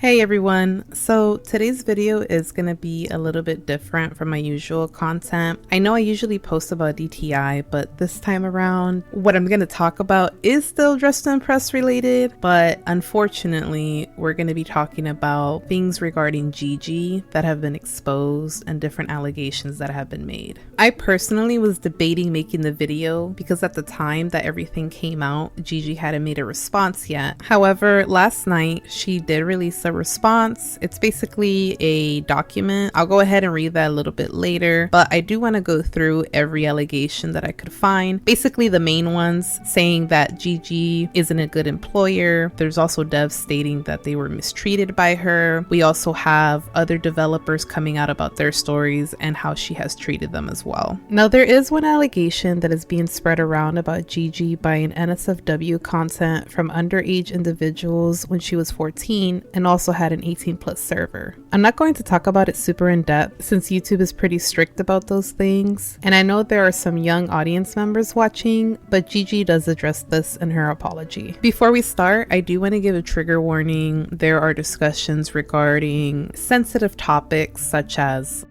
Hey everyone, so today's video is going to be a little bit different from my usual content. I know I usually post about DTI, but this time around what I'm going to talk about is still Dress to Impress related, but unfortunately we're going to be talking about things regarding Gigi that have been exposed and different allegations that have been made. I personally was debating making the video because at the time that everything came out, Gigi hadn't made a response yet. However, last night she did release a response. It's basically a document. I'll go ahead and read that a little bit later, but I do want to go through every allegation that I could find. Basically the main ones saying that Gigi isn't a good employer. There's also devs stating that they were mistreated by her. We also have other developers coming out about their stories and how she has treated them as well. Now there is one allegation that is being spread around about Gigi buying NSFW content from underage individuals when she was 14 and also had an 18+ server. I'm not going to talk about it super in depth since YouTube is pretty strict about those things, and I know there are some young audience members watching, but Gigi does address this in her apology. Before we start, I do want to give a trigger warning. There are discussions regarding sensitive topics such as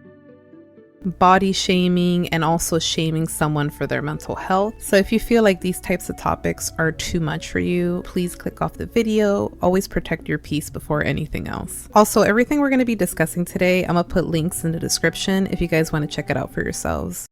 body shaming and also shaming someone for their mental health. So if you feel like these types of topics are too much for you, please click off the video. Always protect your peace before anything else. Also, everything we're going to be discussing today, I'm gonna put links in the description if you guys want to check it out for yourselves.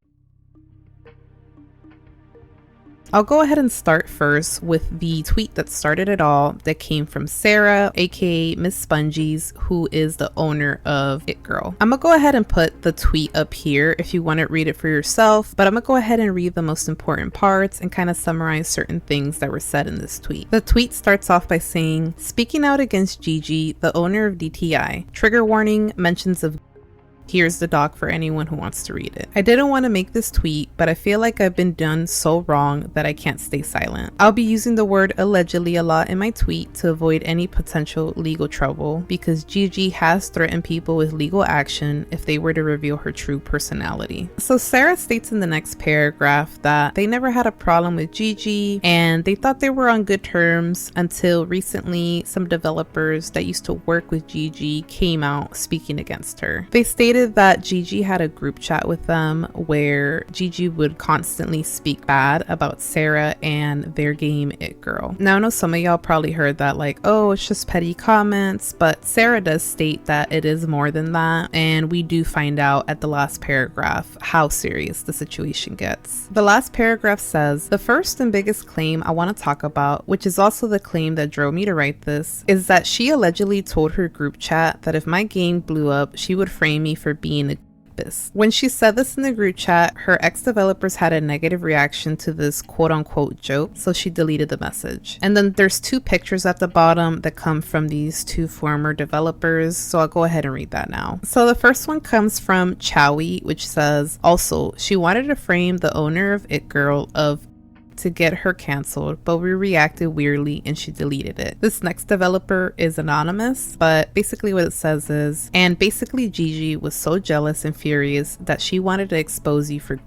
I'll go ahead and start first with the tweet that started it all, that came from Sarah, aka Miss Spongies, who is the owner of It Girl. I'm gonna go ahead and put the tweet up here if you want to read it for yourself, but I'm gonna go ahead and read the most important parts and kind of summarize certain things that were said in this tweet. The tweet starts off by saying, "Speaking out against Gigi, the owner of DTI. Trigger warning, mentions of..." Here's the doc for anyone who wants to read it. "I didn't want to make this tweet, but I feel like I've been done so wrong that I can't stay silent. I'll be using the word allegedly a lot in my tweet to avoid any potential legal trouble because Gigi has threatened people with legal action if they were to reveal her true personality." So Sarah states in the next paragraph that they never had a problem with Gigi and they thought they were on good terms until recently some developers that used to work with Gigi came out speaking against her. They stated that Gigi had a group chat with them where Gigi would constantly speak bad about Sarah and their game It Girl. Now I know some of y'all probably heard that like, oh, it's just petty comments, but Sarah does state that it is more than that, and we do find out at the last paragraph how serious the situation gets. The last paragraph says, "The first and biggest claim I want to talk about, which is also the claim that drove me to write this, is that she allegedly told her group chat that if my game blew up, she would frame me for being a this. When she said this in the group chat, her ex-developers had a negative reaction to this quote-unquote joke, so she deleted the message. And then there's two pictures at the bottom that come from these two former developers, so I'll go ahead and read that now. So the first one comes from Chowi, which says, "Also, she wanted to frame the owner of It Girl of to get her canceled, but we reacted weirdly and she deleted it." This next developer is anonymous, but basically what it says is, "And basically Gigi was so jealous and furious that she wanted to expose you for..."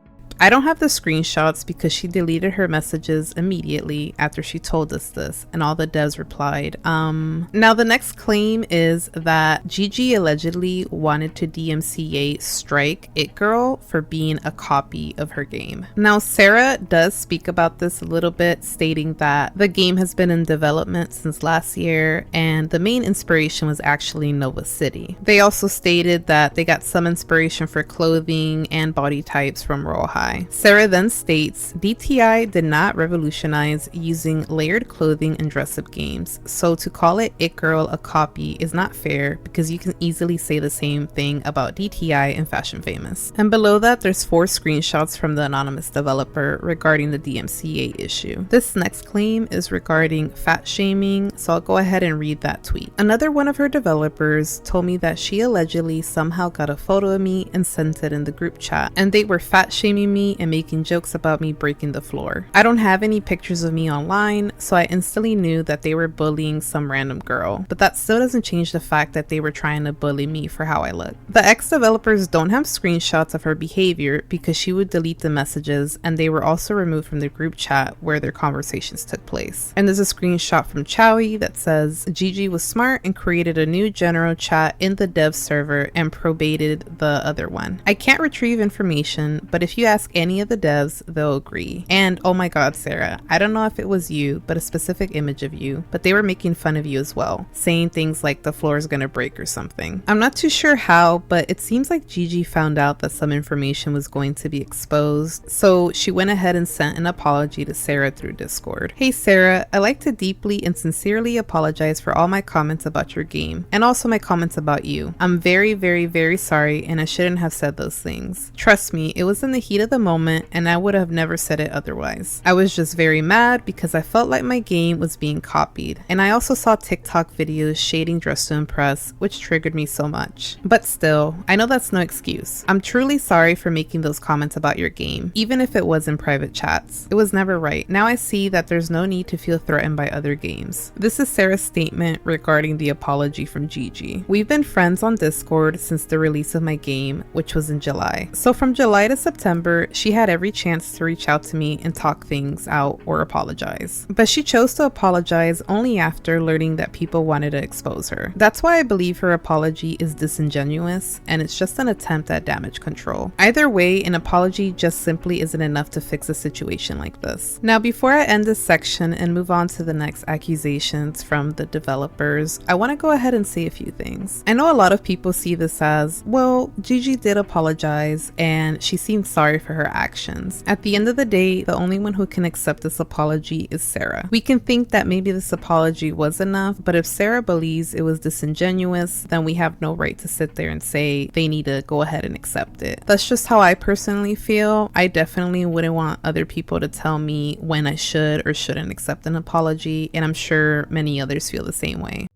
I don't have the screenshots because she deleted her messages immediately after she told us this, and all the devs replied. Now the next claim is that Gigi allegedly wanted to DMCA strike It Girl for being a copy of her game. Now Sarah does speak about this a little bit, stating that the game has been in development since last year and the main inspiration was actually Nova City. They also stated that they got some inspiration for clothing and body types from Royal High. Sarah then states, "DTI did not revolutionize using layered clothing in dress-up games, so to call It Girl a copy is not fair because you can easily say the same thing about DTI and Fashion Famous." And below that there's 4 screenshots from the anonymous developer regarding the DMCA issue. This next claim is regarding fat shaming, so I'll go ahead and read that tweet. "Another one of her developers told me that she allegedly somehow got a photo of me and sent it in the group chat, and they were fat shaming me me and making jokes about me breaking the floor. I don't have any pictures of me online, so I instantly knew that they were bullying some random girl, but that still doesn't change the fact that they were trying to bully me for how I look. The ex-developers don't have screenshots of her behavior because she would delete the messages, and they were also removed from the group chat where their conversations took place. And there's a screenshot from Chowi that says Gigi was smart and created a new general chat in the dev server and probated the other one. I can't retrieve information, but if you ask any of the devs, they'll agree. And oh my god, Sarah, I don't know if it was you, but a specific image of you, but they were making fun of you as well, saying things like the floor is gonna break or something. I'm not too sure how, but it seems like Gigi found out that some information was going to be exposed, so she went ahead and sent an apology to Sarah through Discord. Hey Sarah, I'd like to deeply and sincerely apologize for all my comments about your game, and also my comments about you. I'm very, very, very sorry, and I shouldn't have said those things. Trust me, it was in the heat of the moment, and I would have never said it otherwise. I was just very mad because I felt like my game was being copied, and I also saw TikTok videos shading Dress to Impress, which triggered me so much. But still, I know that's no excuse. I'm truly sorry for making those comments about your game, even if it was in private chats. It was never right. Now I see that there's no need to feel threatened by other games. This is Sarah's statement regarding the apology from Gigi. We've been friends on Discord since the release of my game, which was in July. So from July to September, she had every chance to reach out to me and talk things out or apologize. But she chose to apologize only after learning that people wanted to expose her. That's why I believe her apology is disingenuous, and it's just an attempt at damage control. Either way, an apology just simply isn't enough to fix a situation like this. Now, before I end this section and move on to the next accusations from the developers, I want to go ahead and say a few things. I know a lot of people see this as, well, Gigi did apologize and she seemed sorry for her actions. At the end of the day, the only one who can accept this apology is Sarah. We can think that maybe this apology was enough, but if Sarah believes it was disingenuous, then we have no right to sit there and say they need to go ahead and accept it. That's just how I personally feel. I definitely wouldn't want other people to tell me when I should or shouldn't accept an apology, and I'm sure many others feel the same way.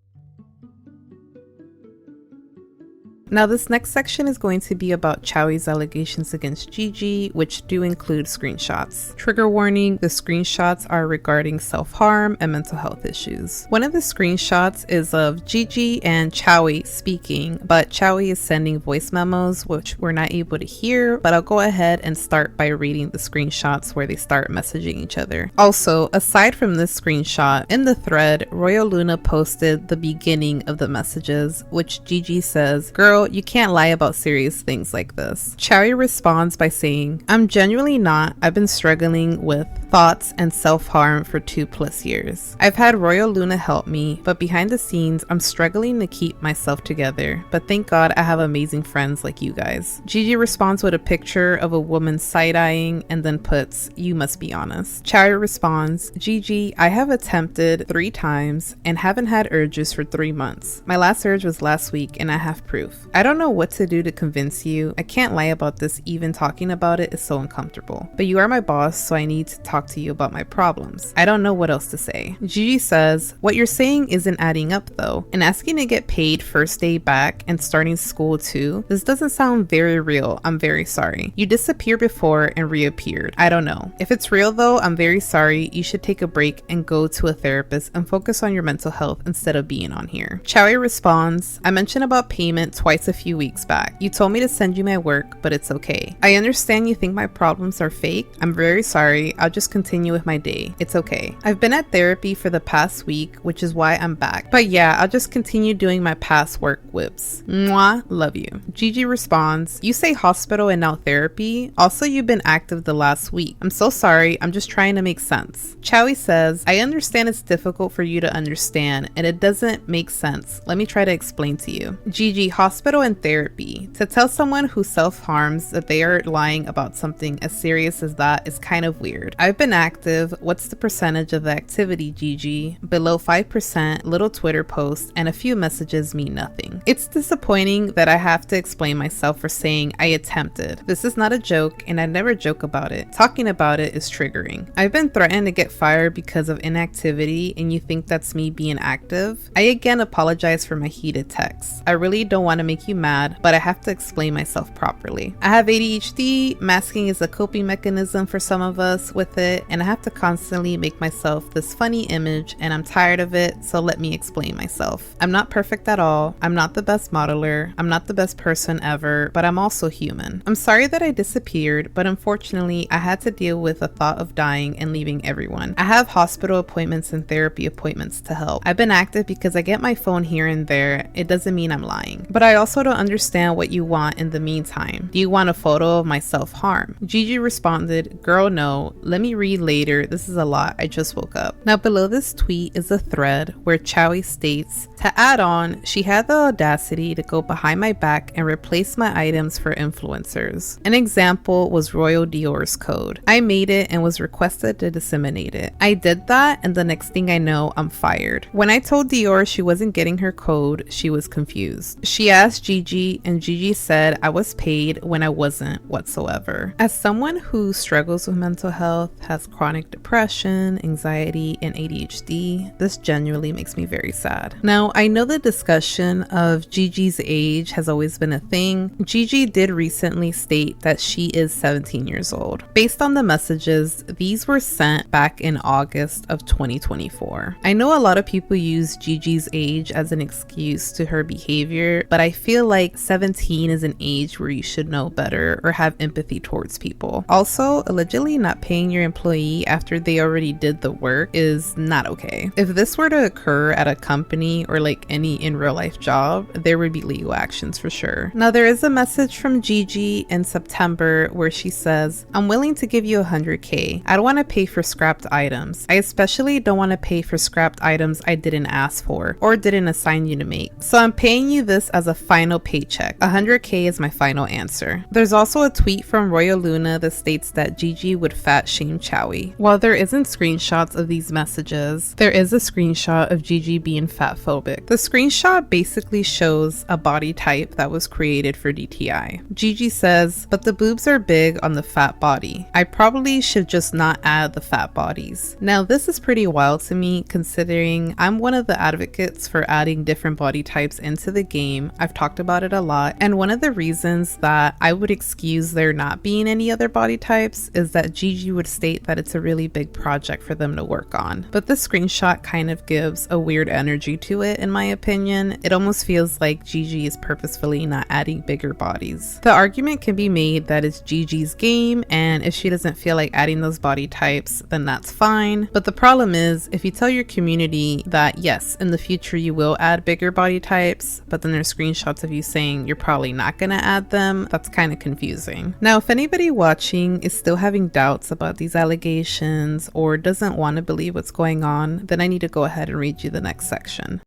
Now this next section is going to be about Chowi's allegations against Gigi, which do include screenshots. Trigger warning, the screenshots are regarding self-harm and mental health issues. One of the screenshots is of Gigi and Chowi speaking, but Chowi is sending voice memos, which we're not able to hear, but I'll go ahead and start by reading the screenshots where they start messaging each other. Also, aside from this screenshot, in the thread, Royal Luna posted the beginning of the messages, which Gigi says, "Girl, you can't lie about serious things like this." Chowi responds by saying, "I'm genuinely not. I've been struggling with thoughts and self-harm for 2+ years. I've had Royal Luna help me, but behind the scenes, I'm struggling to keep myself together. But thank God I have amazing friends like you guys." Gigi responds with a picture of a woman side-eyeing and then puts, "You must be honest." Chowi responds, "Gigi, I have attempted 3 times and haven't had urges for 3 months. My last urge was last week and I have proof. I don't know what to do to convince you. I can't lie about this. Even talking about it is so uncomfortable. But you are my boss, so I need to talk to you about my problems. I don't know what else to say." Gigi says, "What you're saying isn't adding up though. And asking to get paid first day back and starting school too, this doesn't sound very real. I'm very sorry. You disappeared before and reappeared. I don't know. If it's real though, I'm very sorry. You should take a break and go to a therapist and focus on your mental health instead of being on here." Chowi responds, "I mentioned about payment twice a few weeks back. You told me to send you my work, but it's okay. I understand you think my problems are fake. I'm very sorry. I'll just continue with my day. It's okay. I've been at therapy for the past week, which is why I'm back. But yeah, I'll just continue doing my past work whips. Mwah, love you." Gigi responds, "You say hospital and now therapy? Also, you've been active the last week. I'm so sorry. I'm just trying to make sense." Chowi says, "I understand it's difficult for you to understand and it doesn't make sense. Let me try to explain to you." Gigi, hospital and therapy. To tell someone who self-harms that they are lying about something as serious as that is kind of weird. I've I've been active. What's the percentage of the activity, Gigi? Below 5%, little Twitter posts, and a few messages mean nothing. It's disappointing that I have to explain myself for saying I attempted. This is not a joke, and I never joke about it. Talking about it is triggering. I've been threatened to get fired because of inactivity, and you think that's me being active? I again apologize for my heated texts. I really don't want to make you mad, but I have to explain myself properly. I have ADHD, masking is a coping mechanism for some of us with it, and I have to constantly make myself this funny image, and I'm tired of it, so let me explain myself. I'm not perfect at all. I'm not the best modeler. I'm not the best person ever, but I'm also human. I'm sorry that I disappeared, but unfortunately, I had to deal with the thought of dying and leaving everyone. I have hospital appointments and therapy appointments to help. I've been active because I get my phone here and there. It doesn't mean I'm lying. But I also don't understand what you want in the meantime. Do you want a photo of my self-harm? Gigi responded, girl, no. Let me read later. This is a lot. I just woke up. Now below this tweet is a thread where Chowi states, to add on, she had the audacity to go behind my back and replace my items for influencers. An example was Royal Dior's code. I made it and was requested to disseminate it. I did that, and the next thing I know, I'm fired. When I told Dior she wasn't getting her code, she was confused. She asked Gigi, and Gigi said I was paid when I wasn't whatsoever. As someone who struggles with mental health, has chronic depression, anxiety, and ADHD, this genuinely makes me very sad. Now, I know the discussion of Gigi's age has always been a thing. Gigi did recently state that she is 17 years old. Based on the messages, these were sent back in August of 2024. I know a lot of people use Gigi's age as an excuse to her behavior, but I feel like 17 is an age where you should know better or have empathy towards people. Also, allegedly not paying your employee after they already did the work is not okay. If this were to occur at a company or like any in real life job, there would be legal actions for sure. Now there is a message from Gigi in September where she says, I'm willing to give you 100K. I don't want to pay for scrapped items. I especially don't want to pay for scrapped items I didn't ask for or didn't assign you to make. So I'm paying you this as a final paycheck. 100K is my final answer. There's also a tweet from Royal Luna that states that Gigi would fat shame Chowi. While there isn't screenshots of these messages, there is a screenshot of Gigi being fat phobic. The screenshot basically shows a body type that was created for DTI. Gigi says, but the boobs are big on the fat body. I probably should just not add the fat bodies. Now this is pretty wild to me considering I'm one of the advocates for adding different body types into the game. I've talked about it a lot, and one of the reasons that I would excuse there not being any other body types is that Gigi would state that it's a really big project for them to work on. But this screenshot kind of gives a weird energy to it in my opinion. It almost feels like Gigi is purposefully not adding bigger bodies. The argument can be made that it's Gigi's game, and if she doesn't feel like adding those body types, then that's fine. But the problem is, if you tell your community that yes, in the future you will add bigger body types, but then there's screenshots of you saying you're probably not gonna add them, that's kind of confusing. Now, if anybody watching is still having doubts about these allegations or doesn't want to believe what's going on, then I need to go ahead and read you the next section.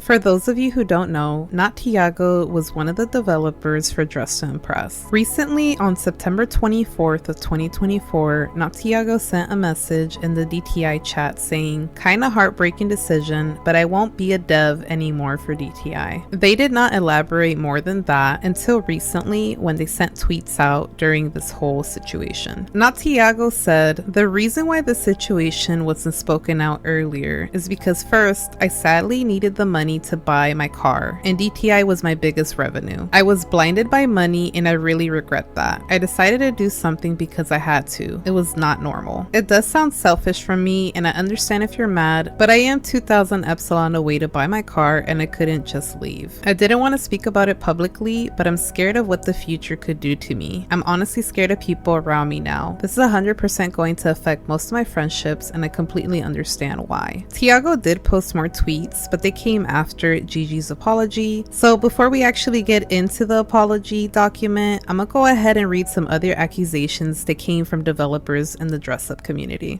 For those of you who don't know, NotTiago was one of the developers for Dress to Impress. Recently, on September 24th of 2024, NotTiago sent a message in the DTI chat saying, kinda heartbreaking decision, but I won't be a dev anymore for DTI. They did not elaborate more than that until recently when they sent tweets out during this whole situation. NotTiago said, the reason why the situation wasn't spoken out earlier is because first, I sadly needed the money to buy my car, and DTI was my biggest revenue. I was blinded by money and I really regret that. I decided to do something because I had to. It was not normal. It does sound selfish from me, and I understand if you're mad, but I am 2,000 epsilon away to buy my car and I couldn't just leave. I didn't want to speak about it publicly, but I'm scared of what the future could do to me. I'm honestly scared of people around me now. This is 100% going to affect most of my friendships, and I completely understand why. Tiago did post more tweets, but they came after Gigi's apology. So before we actually get into the apology document, I'm gonna go ahead and read some other accusations that came from developers in the dress up community.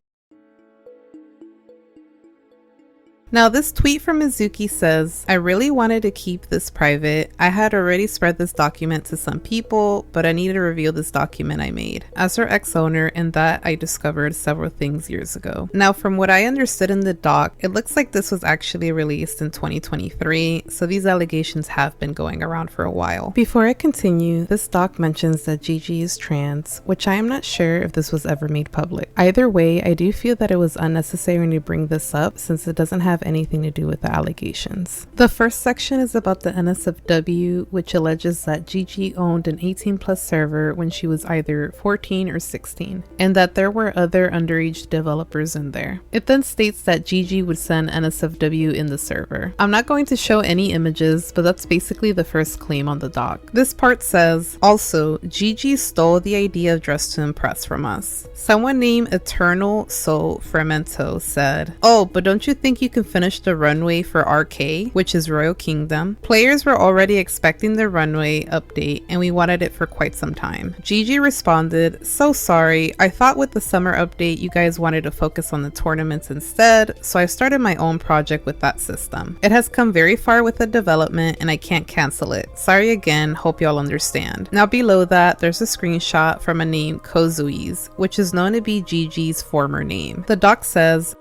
Now this tweet from Mizuki says, I really wanted to keep this private. I had already spread this document to some people, but I needed to reveal this document I made. As her ex-owner, and that I discovered several things years ago. Now from what I understood in the doc, it looks like this was actually released in 2023, so these allegations have been going around for a while. Before I continue, this doc mentions that Gigi is trans, which I am not sure if this was ever made public. Either way, I do feel that it was unnecessary to bring this up since it doesn't have anything to do with the allegations. The first section is about the NSFW, which alleges that Gigi owned an 18+ server when she was either 14 or 16, and that there were other underage developers in there. It then states that Gigi would send NSFW in the server. I'm not going to show any images, but that's basically the first claim on the doc. This part says, also, Gigi stole the idea of Dress to Impress from us. Someone named Eternal Soul Fermento said, oh, but don't you think you can finish the runway for RK, which is Royal Kingdom? Players were already expecting the runway update and we wanted it for quite some time. Gigi responded, so sorry, I thought with the summer update you guys wanted to focus on the tournaments instead, so I started my own project with that system. It has come very far with the development and I can't cancel it. Sorry again, hope y'all understand. Now below that, there's a screenshot from a name GiGi's, which is known to be Gigi's former name. The doc says,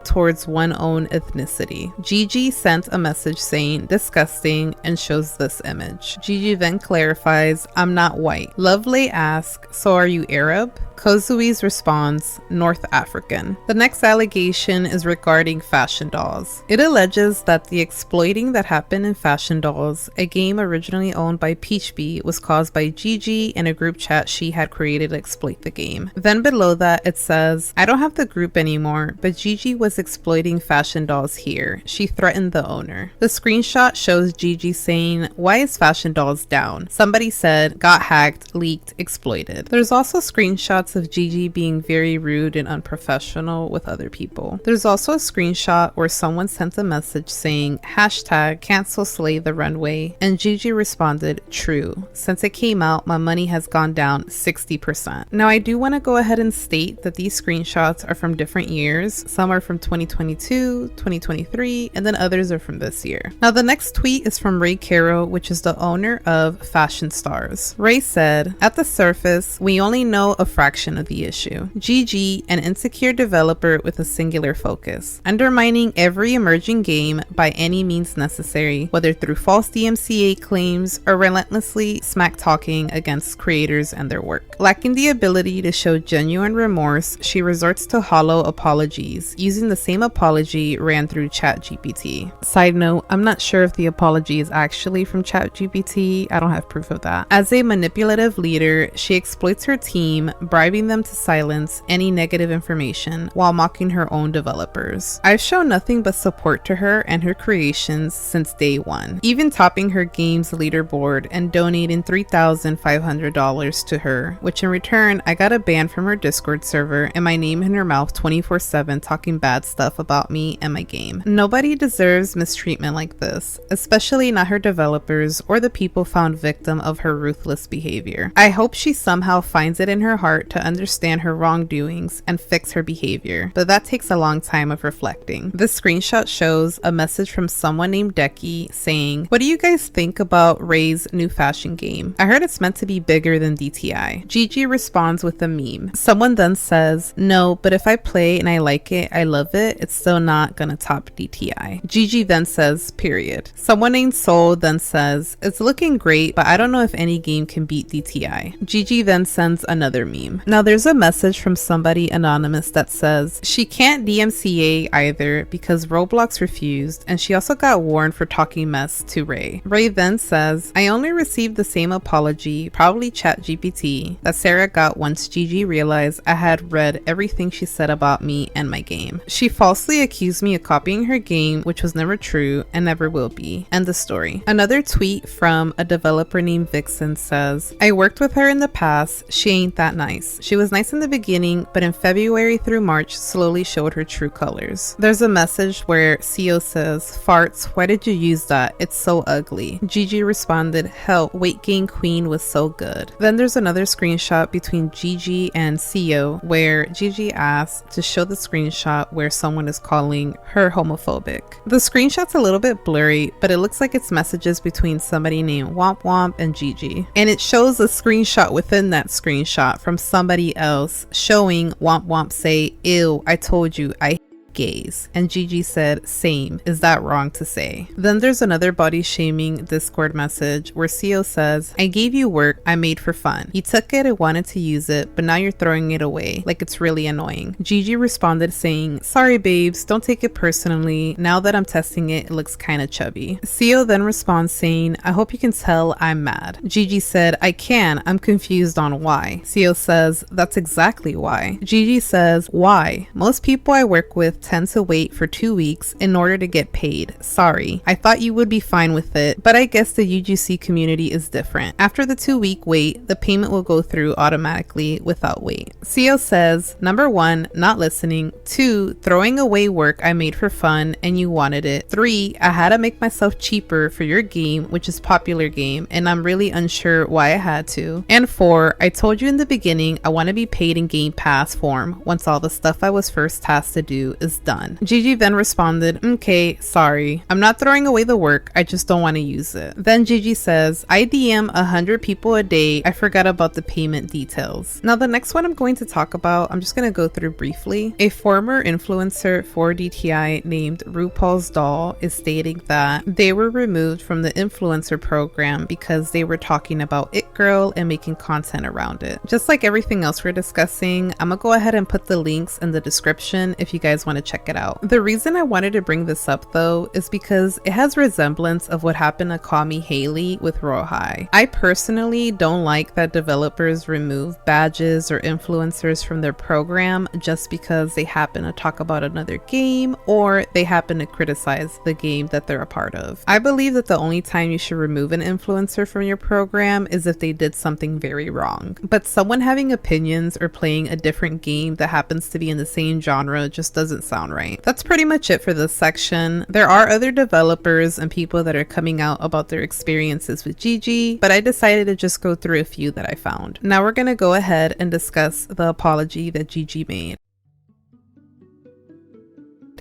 towards one's own ethnicity. Gigi sent a message saying disgusting and shows this image. Gigi then clarifies, I'm not white. Lovely asks, so are you Arab? GiGi's responds, North African. The next allegation is regarding Fashion Dolls. It alleges that the exploiting that happened in Fashion Dolls, a game originally owned by Peachbee, was caused by Gigi and a group chat she had created to exploit the game. Then below that it says, I don't have the group anymore, but Gigi was exploiting Fashion Dolls here. She threatened the owner. The screenshot shows Gigi saying, why is Fashion Dolls down? Somebody said, got hacked, leaked, exploited. There's also screenshots of Gigi being very rude and unprofessional with other people. There's also a screenshot where someone sent a message saying hashtag cancel slay the runway, and Gigi responded, true. Since it came out, my money has gone down 60%. Now I do want to go ahead and state that these screenshots are from different years. Some are from 2022, 2023, and then others are from this year. Now the next tweet is from Ray Caro, which is the owner of Fashion Stars. Ray said, at the surface, we only know a fraction of the issue. Gigi, an insecure developer with a singular focus, undermining every emerging game by any means necessary, whether through false DMCA claims or relentlessly smack talking against creators and their work. Lacking the ability to show genuine remorse, she resorts to hollow apologies, using the same apology ran through ChatGPT. Side note, I'm not sure if the apology is actually from ChatGPT. I don't have proof of that. As a manipulative leader, she exploits her team, bribing them to silence any negative information while mocking her own developers. I've shown nothing but support to her and her creations since day one, even topping her game's leaderboard and donating $3,500 to her, which in return I got a ban from her Discord server and my name in her mouth 24/7 talking bad stuff about me and my game. Nobody deserves mistreatment like this, especially not her developers or the people found victim of her ruthless behavior. I hope she somehow finds it in her heart to understand her wrongdoings and fix her behavior, but that takes a long time of reflecting. This screenshot shows a message from someone named Decky saying, what do you guys think about Ray's new fashion game? I heard it's meant to be bigger than DTI. Gigi responds with a meme. Someone then says, no, but if I play and I like it, I love it, it's still not gonna top DTI. Gigi then says, period. Someone named Soul then says, it's looking great, but I don't know if any game can beat DTI. Gigi then sends another meme. Now there's a message from somebody anonymous that says, she can't DMCA either because Roblox refused, and she also got warned for talking mess to Ray. Ray then says, I only received the same apology, probably ChatGPT, that Sarah got once Gigi realized I had read everything she said about me and my game. She falsely accused me of copying her game, which was never true and never will be. End the story. Another tweet from a developer named Vixen says, I worked with her in the past, she ain't that nice. nice. She was nice in the beginning, but in February through March slowly showed her true colors. There's a message where CO says, farts, why did you use that? It's so ugly. Gigi responded, help, weight gain queen was so good. Then there's another screenshot between Gigi and CO where Gigi asks to show the screenshot where someone is calling her homophobic. The screenshot's a little bit blurry, but it looks like it's messages between somebody named Womp Womp and Gigi. And it shows a screenshot within that screenshot from somebody else showing Womp Womp say, ew, I told you, I gays. And Gigi said, same, is that wrong to say? Then there's another body shaming Discord message where CO says, I gave you work I made for fun. You took it and wanted to use it, but now you're throwing it away. Like it's really annoying. Gigi responded saying, sorry babes, don't take it personally. Now that I'm testing it, it looks kind of chubby. CO then responds saying, I hope you can tell I'm mad. Gigi said, I can, I'm confused on why. CO says, that's exactly why. Gigi says, why? Most people I work with tend to wait for 2 weeks in order to get paid. Sorry. I thought you would be fine with it, but I guess the UGC community is different. After the 2-week wait, the payment will go through automatically without wait. CO says, number 1, not listening. 2, throwing away work I made for fun and you wanted it. 3, I had to make myself cheaper for your game, which is popular game, and I'm really unsure why I had to. And 4, I told you in the beginning I want to be paid in Game Pass form once all the stuff I was first tasked to do is done. Gigi then responded, okay, sorry. I'm not throwing away the work, I just don't want to use it. Then Gigi says, I DM 100 people a day, I forgot about the payment details. Now the next one I'm going to talk about, I'm just going to go through briefly. A former influencer for DTI named RuPaul's Doll is stating that they were removed from the influencer program because they were talking about It Girl and making content around it. Just like everything else we're discussing, I'm gonna go ahead and put the links in the description if you guys want to check it out. The reason I wanted to bring this up though is because it has resemblance of what happened to Call Me Haley with Royal High. I personally don't like that developers remove badges or influencers from their program just because they happen to talk about another game or they happen to criticize the game that they're a part of. I believe that the only time you should remove an influencer from your program is if they did something very wrong. But someone having opinions or playing a different game that happens to be in the same genre just doesn't sound right. That's pretty much it for this section. There are other developers and people that are coming out about their experiences with Gigi, but I decided to just go through a few that I found. Now we're gonna go ahead and discuss the apology that Gigi made.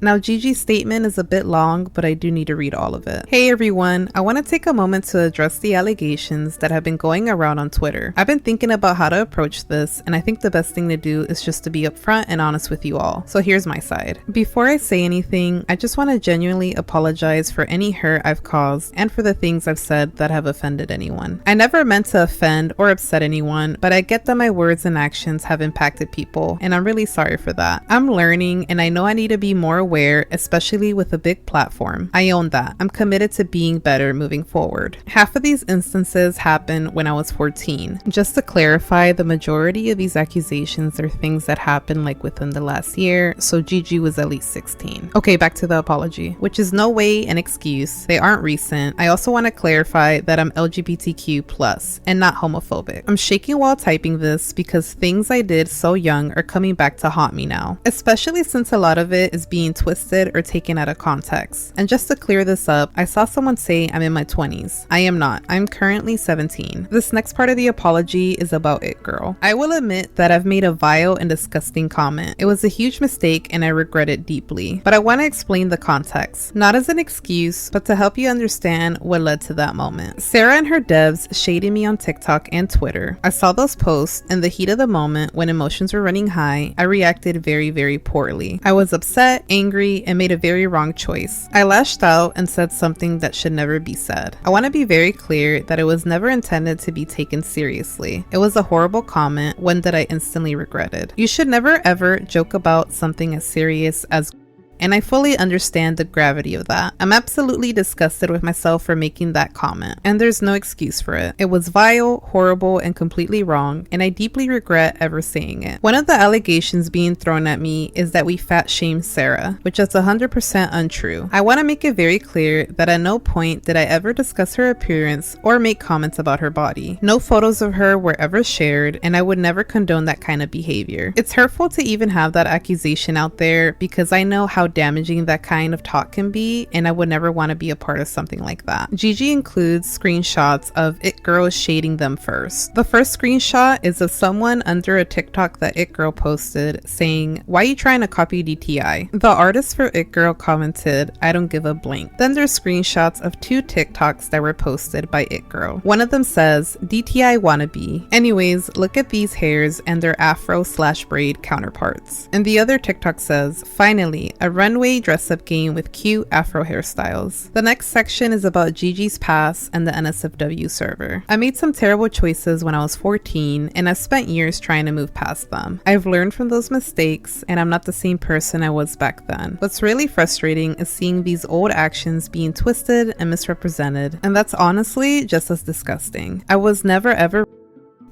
Now Gigi's statement is a bit long, but I do need to read all of it. Hey everyone, I want to take a moment to address the allegations that have been going around on Twitter. I've been thinking about how to approach this, and I think the best thing to do is just to be upfront and honest with you all. So here's my side. Before I say anything, I just want to genuinely apologize for any hurt I've caused and for the things I've said that have offended anyone. I never meant to offend or upset anyone, but I get that my words and actions have impacted people, and I'm really sorry for that. I'm learning, and I know I need to be more aware, especially with a big platform. I own that. I'm committed to being better moving forward. Half of these instances happened when I was 14. Just to clarify, the majority of these accusations are things that happened like within the last year, so Gigi was at least 16. Okay, back to the apology, which is no way an excuse. They aren't recent. I also want to clarify that I'm LGBTQ+ and not homophobic. I'm shaking while typing this because things I did so young are coming back to haunt me now, especially since a lot of it is being twisted or taken out of context. And just to clear this up, I saw someone say I'm in my 20s. I am not. I'm currently 17. This next part of the apology is about It Girl. I will admit that I've made a vile and disgusting comment. It was a huge mistake and I regret it deeply. But I want to explain the context, not as an excuse, but to help you understand what led to that moment. Sarah and her devs shaded me on TikTok and Twitter. I saw those posts in the heat of the moment when emotions were running high. I reacted very, very poorly. I was upset, angry, and made a very wrong choice. I lashed out and said something that should never be said. I want to be very clear that it was never intended to be taken seriously. It was a horrible comment, one that I instantly regretted. You should never ever joke about something as serious as and I fully understand the gravity of that. I'm absolutely disgusted with myself for making that comment, and there's no excuse for it. It was vile, horrible, and completely wrong, and I deeply regret ever saying it. One of the allegations being thrown at me is that we fat shamed Sarah, which is 100% untrue. I want to make it very clear that at no point did I ever discuss her appearance or make comments about her body. No photos of her were ever shared, and I would never condone that kind of behavior. It's hurtful to even have that accusation out there because I know how damaging that kind of talk can be, and I would never want to be a part of something like that. Gigi includes screenshots of It Girl shading them first. The first screenshot is of someone under a TikTok that It Girl posted saying, "Why you trying to copy DTI?" The artist for It Girl commented, "I don't give a blank." Then there's screenshots of 2 TikToks that were posted by It Girl. One of them says, "DTI wannabe. Anyways, look at these hairs and their afro/braid counterparts." And the other TikTok says, "Finally, a runway dress-up game with cute afro hairstyles." The next section is about GiGi's past and the NSFW server. I made some terrible choices when I was 14, and I've spent years trying to move past them. I've learned from those mistakes, and I'm not the same person I was back then. What's really frustrating is seeing these old actions being twisted and misrepresented, and that's honestly just as disgusting. I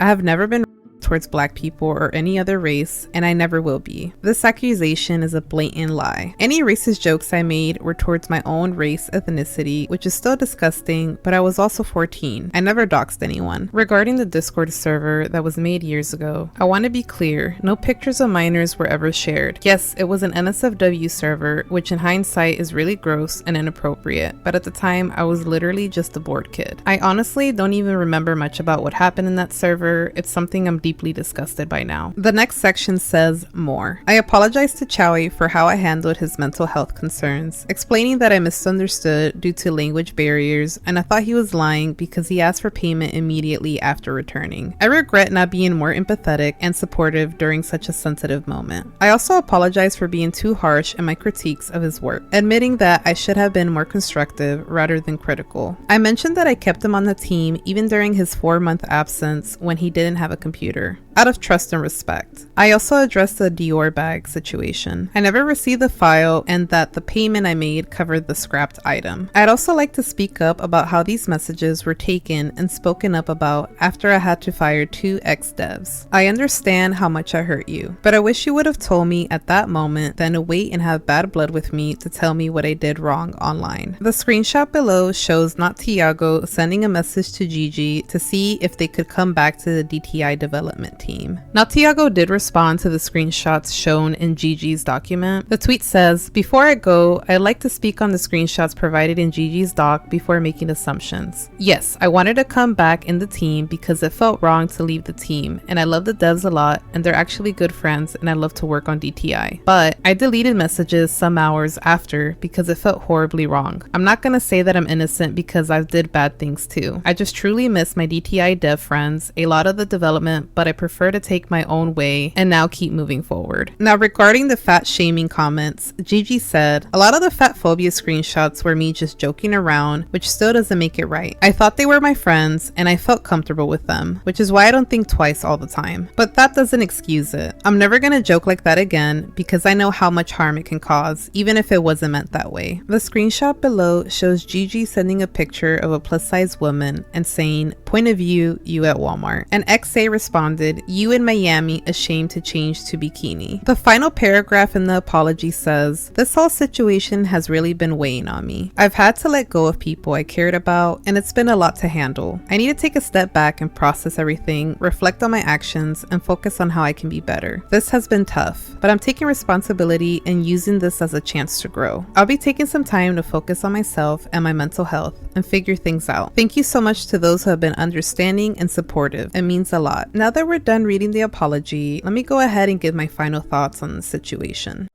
have never been towards Black people or any other race, and I never will be. This accusation is a blatant lie. Any racist jokes I made were towards my own race, ethnicity, which is still disgusting, but I was also 14. I never doxed anyone. Regarding the Discord server that was made years ago, I want to be clear, no pictures of minors were ever shared. Yes, it was an NSFW server, which in hindsight is really gross and inappropriate, but at the time I was literally just a bored kid. I honestly don't even remember much about what happened in that server. It's something I'm deeply disgusted by now. The next section says more. I apologize to Chowi for how I handled his mental health concerns, explaining that I misunderstood due to language barriers, and I thought he was lying because he asked for payment immediately after returning. I regret not being more empathetic and supportive during such a sensitive moment. I also apologize for being too harsh in my critiques of his work, admitting that I should have been more constructive rather than critical. I mentioned that I kept him on the team even during his 4-month absence when he didn't have a computer, out of trust and respect. I also addressed the Dior bag situation. I never received the file, and that the payment I made covered the scrapped item. I'd also like to speak up about how these messages were taken and spoken up about after I had to fire 2 ex-devs. I understand how much I hurt you, but I wish you would have told me at that moment than to wait and have bad blood with me to tell me what I did wrong online. The screenshot below shows NotTiago sending a message to Gigi to see if they could come back to the DTI development team. NotTiago did respond to the screenshots shown in GiGi's document. The tweet says, "Before I go, I'd like to speak on the screenshots provided in GiGi's doc before making assumptions. Yes, I wanted to come back in the team because it felt wrong to leave the team, and I love the devs a lot, and they're actually good friends, and I love to work on DTI. But I deleted messages some hours after because it felt horribly wrong. I'm not gonna say that I'm innocent because I've did bad things too. I just truly miss my DTI dev friends, a lot of the development, but I prefer to take my own way and now keep moving forward." Now, regarding the fat shaming comments, Gigi said, "A lot of the fat phobia screenshots were me just joking around, which still doesn't make it right. I thought they were my friends and I felt comfortable with them, which is why I don't think twice all the time. But that doesn't excuse it. I'm never gonna joke like that again because I know how much harm it can cause, even if it wasn't meant that way." The screenshot below shows Gigi sending a picture of a plus-size woman and saying, "Point of view, you at Walmart." And XA responded, "You in Miami, ashamed to change to bikini." The final paragraph in the apology says, "This whole situation has really been weighing on me. I've had to let go of people I cared about, and it's been a lot to handle. I need to take a step back and process everything, reflect on my actions, and focus on how I can be better. This has been tough, but I'm taking responsibility and using this as a chance to grow. I'll be taking some time to focus on myself and my mental health and figure things out. Thank you so much to those who have been understanding and supportive. It means a lot." Now that we're done reading the apology, let me go ahead and give my final thoughts on the situation.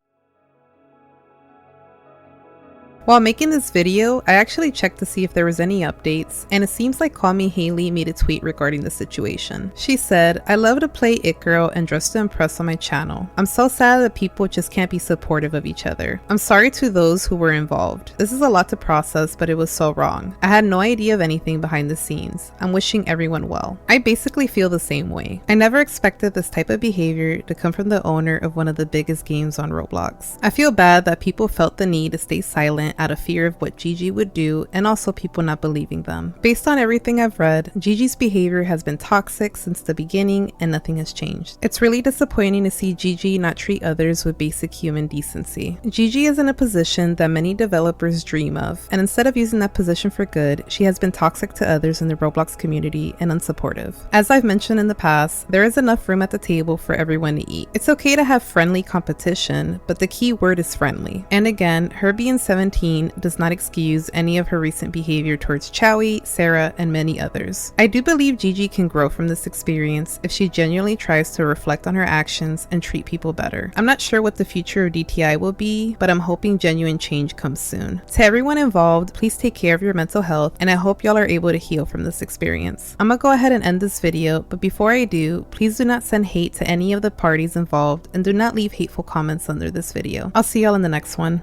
While making this video, I actually checked to see if there was any updates, and it seems like Call Me Haley made a tweet regarding the situation. She said, "I love to play It Girl and dress to impress on my channel. I'm so sad that people just can't be supportive of each other. I'm sorry to those who were involved. This is a lot to process, but it was so wrong. I had no idea of anything behind the scenes. I'm wishing everyone well." I basically feel the same way. I never expected this type of behavior to come from the owner of one of the biggest games on Roblox. I feel bad that people felt the need to stay silent out of fear of what Gigi would do, and also people not believing them. Based on everything I've read, Gigi's behavior has been toxic since the beginning and nothing has changed. It's really disappointing to see Gigi not treat others with basic human decency. Gigi is in a position that many developers dream of, and instead of using that position for good, she has been toxic to others in the Roblox community and unsupportive. As I've mentioned in the past, there is enough room at the table for everyone to eat. It's okay to have friendly competition, but the key word is friendly. And again, her being 17 does not excuse any of her recent behavior towards Chowi, Sarah, and many others. I do believe Gigi can grow from this experience if she genuinely tries to reflect on her actions and treat people better. I'm not sure what the future of DTI will be, but I'm hoping genuine change comes soon. To everyone involved, please take care of your mental health, and I hope y'all are able to heal from this experience. I'm gonna go ahead and end this video, but before I do, please do not send hate to any of the parties involved, and do not leave hateful comments under this video. I'll see y'all in the next one.